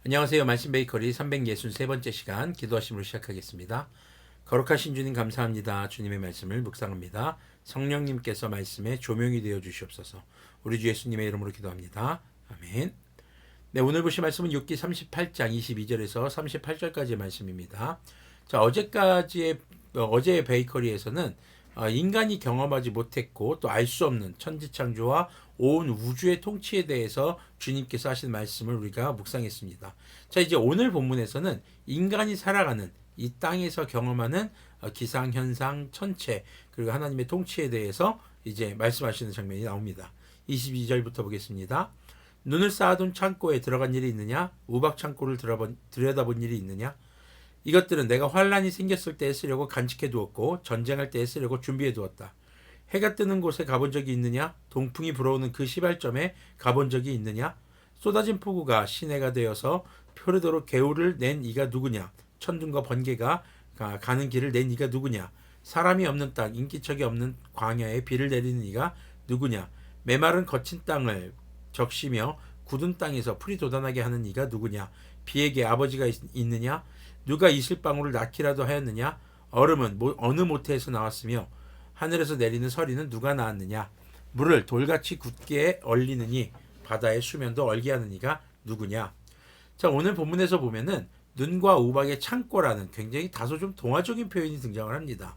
안녕하세요. 말씀 베이커리 363번째 시간 기도하심으로 시작하겠습니다. 거룩하신 주님 감사합니다. 주님의 말씀을 묵상합니다. 성령님께서 말씀에 조명이 되어 주시옵소서. 우리 주 예수님의 이름으로 기도합니다. 아멘. 네, 오늘 보실 말씀은 욥기 38장 22절에서 38절까지의 말씀입니다. 자, 어제의 베이커리에서는 인간이 경험하지 못했고 또 알 수 없는 천지창조와 온 우주의 통치에 대해서 주님께서 하신 말씀을 우리가 묵상했습니다. 자, 이제 오늘 본문에서는 인간이 살아가는 이 땅에서 경험하는 기상현상, 천체, 그리고 하나님의 통치에 대해서 이제 말씀하시는 장면이 나옵니다. 22절부터 보겠습니다. 눈을 쌓아둔 창고에 들어간 일이 있느냐? 우박 창고를 들여다본 일이 있느냐? 이것들은 내가 환란이 생겼을 때에 쓰려고 간직해 두었고 전쟁할 때에 쓰려고 준비해 두었다. 해가 뜨는 곳에 가본 적이 있느냐? 동풍이 불어오는 그 시발점에 가본 적이 있느냐? 쏟아진 폭우가 시내가 되어서 표르도록 개울을 낸 이가 누구냐? 천둥과 번개가 가는 길을 낸 이가 누구냐? 사람이 없는 땅, 인기척이 없는 광야에 비를 내리는 이가 누구냐? 메마른 거친 땅을 적시며 굳은 땅에서 풀이 돋아나게 하는 이가 누구냐? 비에게 아버지가 있느냐? 누가 이슬방울을 낳기라도 하였느냐? 얼음은 어느 모태에서 나왔으며 하늘에서 내리는 서리는 누가 낳았느냐? 물을 돌같이 굳게 얼리느니 바다의 수면도 얼게 하는 이가 누구냐? 자, 오늘 본문에서 보면은 눈과 우박의 창고라는 굉장히 다소 좀 동화적인 표현이 등장을 합니다.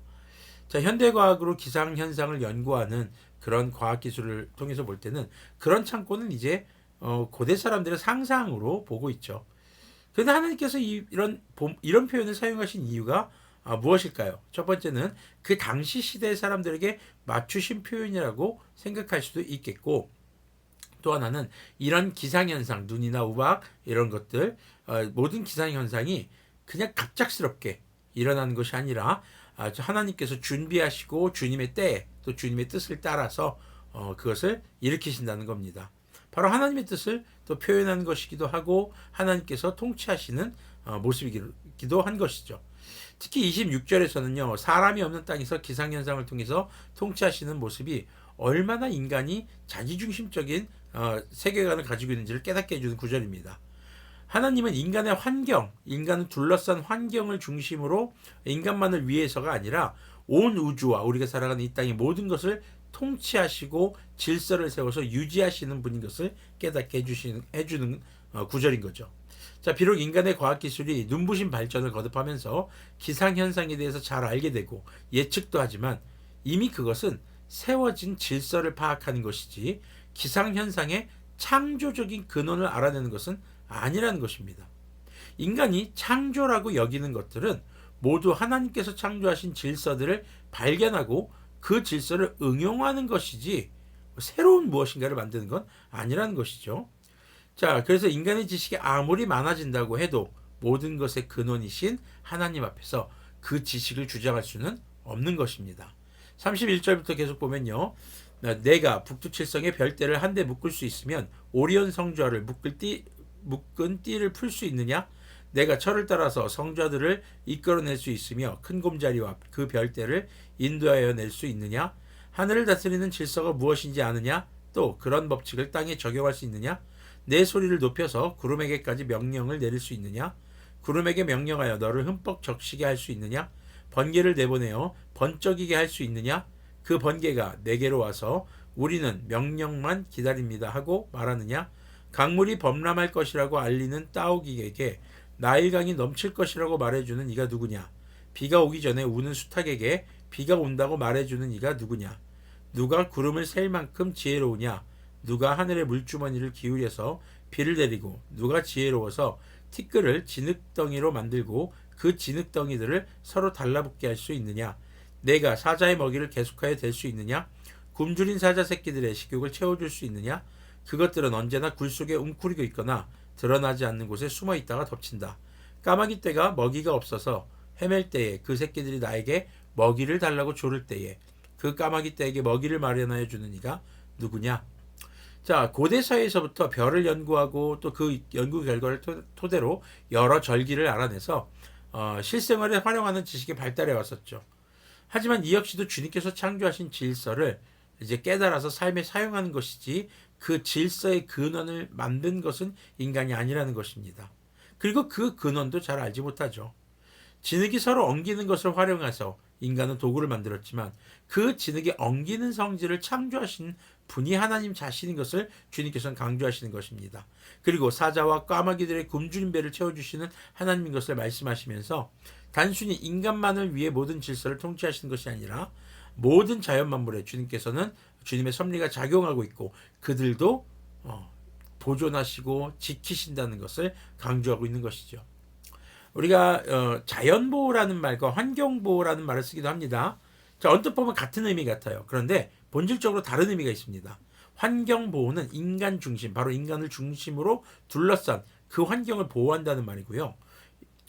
자, 현대과학으로 기상현상을 연구하는 그런 과학기술을 통해서 볼 때는 그런 창고는 이제 고대 사람들의 상상으로 보고 있죠. 그런데 하나님께서 이런 표현을 사용하신 이유가 무엇일까요? 첫 번째는 그 당시 시대 사람들에게 맞추신 표현이라고 생각할 수도 있겠고, 또 하나는 이런 기상현상, 눈이나 우박 이런 것들, 모든 기상현상이 그냥 갑작스럽게 일어나는 것이 아니라 하나님께서 준비하시고 주님의 때에 또 주님의 뜻을 따라서 그것을 일으키신다는 겁니다. 바로 하나님의 뜻을 또 표현하는 것이기도 하고 하나님께서 통치하시는 모습이기도 한 것이죠. 특히 26절에서는요. 사람이 없는 땅에서 기상현상을 통해서 통치하시는 모습이 얼마나 인간이 자기중심적인 세계관을 가지고 있는지를 깨닫게 해주는 구절입니다. 하나님은 인간의 환경, 인간을 둘러싼 환경을 중심으로 인간만을 위해서가 아니라 온 우주와 우리가 살아가는 이 땅의 모든 것을 통치하시고 질서를 세워서 유지하시는 분인 것을 깨닫게 해주는 구절인 거죠. 자, 비록 인간의 과학기술이 눈부신 발전을 거듭하면서 기상현상에 대해서 잘 알게 되고 예측도 하지만 이미 그것은 세워진 질서를 파악하는 것이지 기상현상의 창조적인 근원을 알아내는 것은 아니라는 것입니다. 인간이 창조라고 여기는 것들은 모두 하나님께서 창조하신 질서들을 발견하고 그 질서를 응용하는 것이지 새로운 무엇인가를 만드는 건 아니라는 것이죠. 자, 그래서 인간의 지식이 아무리 많아진다고 해도 모든 것의 근원이신 하나님 앞에서 그 지식을 주장할 수는 없는 것입니다. 31절부터 계속 보면요. 내가 북두칠성의 별대를 한데 묶을 수 있으면 오리온 성좌를 묶은 띠를 풀 수 있느냐? 내가 철을 따라서 성좌들을 이끌어낼 수 있으며 큰 곰자리와 그 별대를 인도하여 낼 수 있느냐? 하늘을 다스리는 질서가 무엇인지 아느냐? 또 그런 법칙을 땅에 적용할 수 있느냐? 내 소리를 높여서 구름에게까지 명령을 내릴 수 있느냐? 구름에게 명령하여 너를 흠뻑 적시게 할 수 있느냐? 번개를 내보내어 번쩍이게 할 수 있느냐? 그 번개가 내게로 와서 우리는 명령만 기다립니다 하고 말하느냐? 강물이 범람할 것이라고 알리는 따오기에게 나일강이 넘칠 것이라고 말해주는 이가 누구냐? 비가 오기 전에 우는 수탉에게 비가 온다고 말해주는 이가 누구냐? 누가 구름을 셀 만큼 지혜로우냐? 누가 하늘의 물주머니를 기울여서 비를 내리고 누가 지혜로워서 티끌을 진흙덩이로 만들고 그 진흙덩이들을 서로 달라붙게 할 수 있느냐? 내가 사자의 먹이를 계속하여 될 수 있느냐? 굶주린 사자 새끼들의 식욕을 채워줄 수 있느냐? 그것들은 언제나 굴 속에 웅크리고 있거나 드러나지 않는 곳에 숨어 있다가 덮친다. 까마귀 떼가 먹이가 없어서 헤맬 때에 그 새끼들이 나에게 먹이를 달라고 조를 때에 그 까마귀 떼에게 먹이를 마련하여 주는 이가 누구냐? 자, 고대 사회에서부터 별을 연구하고 또 그 연구 결과를 토대로 여러 절기를 알아내서 실생활에 활용하는 지식이 발달해 왔었죠. 하지만 이 역시도 주님께서 창조하신 질서를 이제 깨달아서 삶에 사용하는 것이지 그 질서의 근원을 만든 것은 인간이 아니라는 것입니다. 그리고 그 근원도 잘 알지 못하죠. 진흙이 서로 엉기는 것을 활용해서 인간은 도구를 만들었지만 그 진흙이 엉기는 성질을 창조하신 분이 하나님 자신인 것을 주님께서는 강조하시는 것입니다. 그리고 사자와 까마귀들의 굶주린 배를 채워주시는 하나님인 것을 말씀하시면서 단순히 인간만을 위해 모든 질서를 통치하시는 것이 아니라 모든 자연 만물에 주님께서는 주님의 섭리가 작용하고 있고 그들도 보존하시고 지키신다는 것을 강조하고 있는 것이죠. 우리가 자연보호라는 말과 환경보호라는 말을 쓰기도 합니다. 자, 언뜻 보면 같은 의미 같아요. 그런데 본질적으로 다른 의미가 있습니다. 환경보호는 인간 중심, 바로 인간을 중심으로 둘러싼 그 환경을 보호한다는 말이고요.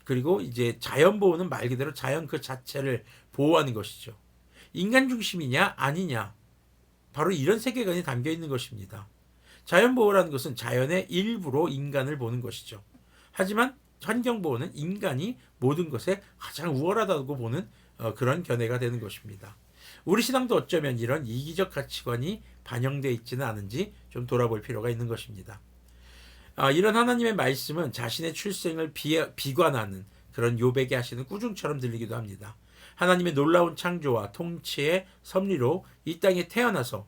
그리고 이제 자연보호는 말 그대로 자연 그 자체를 보호하는 것이죠. 인간 중심이냐 아니냐, 바로 이런 세계관이 담겨 있는 것입니다. 자연보호라는 것은 자연의 일부로 인간을 보는 것이죠. 하지만 환경보호는 인간이 모든 것에 가장 우월하다고 보는 그런 견해가 되는 것입니다. 우리 신앙도 어쩌면 이런 이기적 가치관이 반영되어 있지는 않은지 좀 돌아볼 필요가 있는 것입니다. 이런 하나님의 말씀은 자신의 출생을 비관하는 그런 요백이 하시는 꾸중처럼 들리기도 합니다. 하나님의 놀라운 창조와 통치의 섭리로 이 땅에 태어나서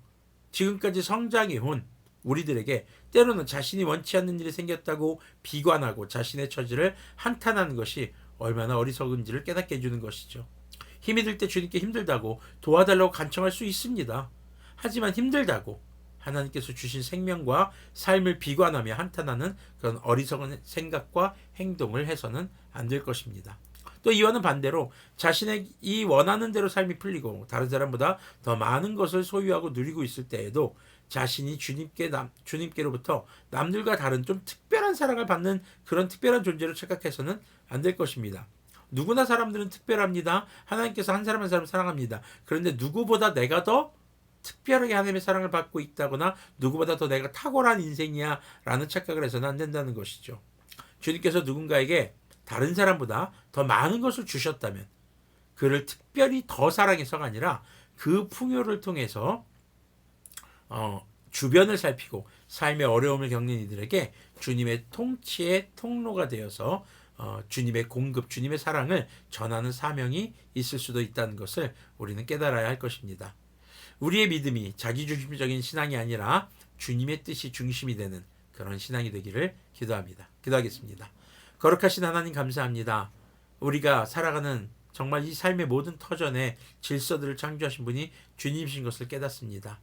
지금까지 성장해온 우리들에게 때로는 자신이 원치 않는 일이 생겼다고 비관하고 자신의 처지를 한탄하는 것이 얼마나 어리석은지를 깨닫게 해주는 것이죠. 힘이 들 때 주님께 힘들다고 도와달라고 간청할 수 있습니다. 하지만 힘들다고 하나님께서 주신 생명과 삶을 비관하며 한탄하는 그런 어리석은 생각과 행동을 해서는 안 될 것입니다. 또 이와는 반대로 자신이 원하는 대로 삶이 풀리고 다른 사람보다 더 많은 것을 소유하고 누리고 있을 때에도 자신이 주님께로부터 남들과 다른 좀 특별한 사랑을 받는 그런 특별한 존재로 착각해서는 안 될 것입니다. 누구나 사람들은 특별합니다. 하나님께서 한 사람 한 사람 사랑합니다. 그런데 누구보다 내가 더 특별하게 하나님의 사랑을 받고 있다거나 누구보다 더 내가 탁월한 인생이야 라는 착각을 해서는 안 된다는 것이죠. 주님께서 누군가에게 다른 사람보다 더 많은 것을 주셨다면 그를 특별히 더 사랑해서가 아니라 그 풍요를 통해서 주변을 살피고 삶의 어려움을 겪는 이들에게 주님의 통치의 통로가 되어서 주님의 공급, 주님의 사랑을 전하는 사명이 있을 수도 있다는 것을 우리는 깨달아야 할 것입니다. 우리의 믿음이 자기중심적인 신앙이 아니라 주님의 뜻이 중심이 되는 그런 신앙이 되기를 기도하겠습니다. 거룩하신 하나님 감사합니다. 우리가 살아가는 정말 이 삶의 모든 터전에 질서들을 창조하신 분이 주님이신 것을 깨닫습니다.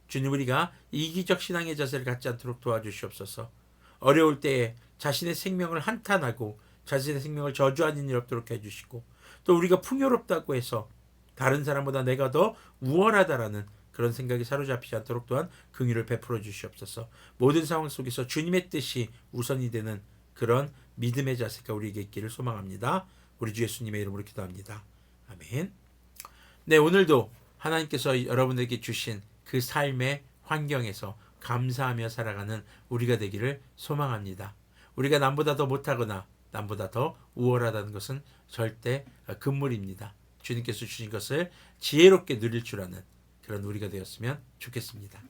주님, 우리가 이기적 신앙의 자세를 갖지 않도록 도와주시옵소서. 어려울 때에 자신의 생명을 한탄하고 자신의 생명을 저주하는 일 없도록 해주시고, 또 우리가 풍요롭다고 해서 다른 사람보다 내가 더 우월하다라는 그런 생각이 사로잡히지 않도록 또한 긍휼을 베풀어 주시옵소서. 모든 상황 속에서 주님의 뜻이 우선이 되는 그런 믿음의 자세가 우리에게 있기를 소망합니다. 우리 주 예수님의 이름으로 기도합니다. 아멘. 네, 오늘도 하나님께서 여러분에게 주신 그 삶의 환경에서 감사하며 살아가는 우리가 되기를 소망합니다. 우리가 남보다 더 못하거나 남보다 더 우월하다는 것은 절대 금물입니다. 주님께서 주신 것을 지혜롭게 누릴 줄 아는 그런 우리가 되었으면 좋겠습니다.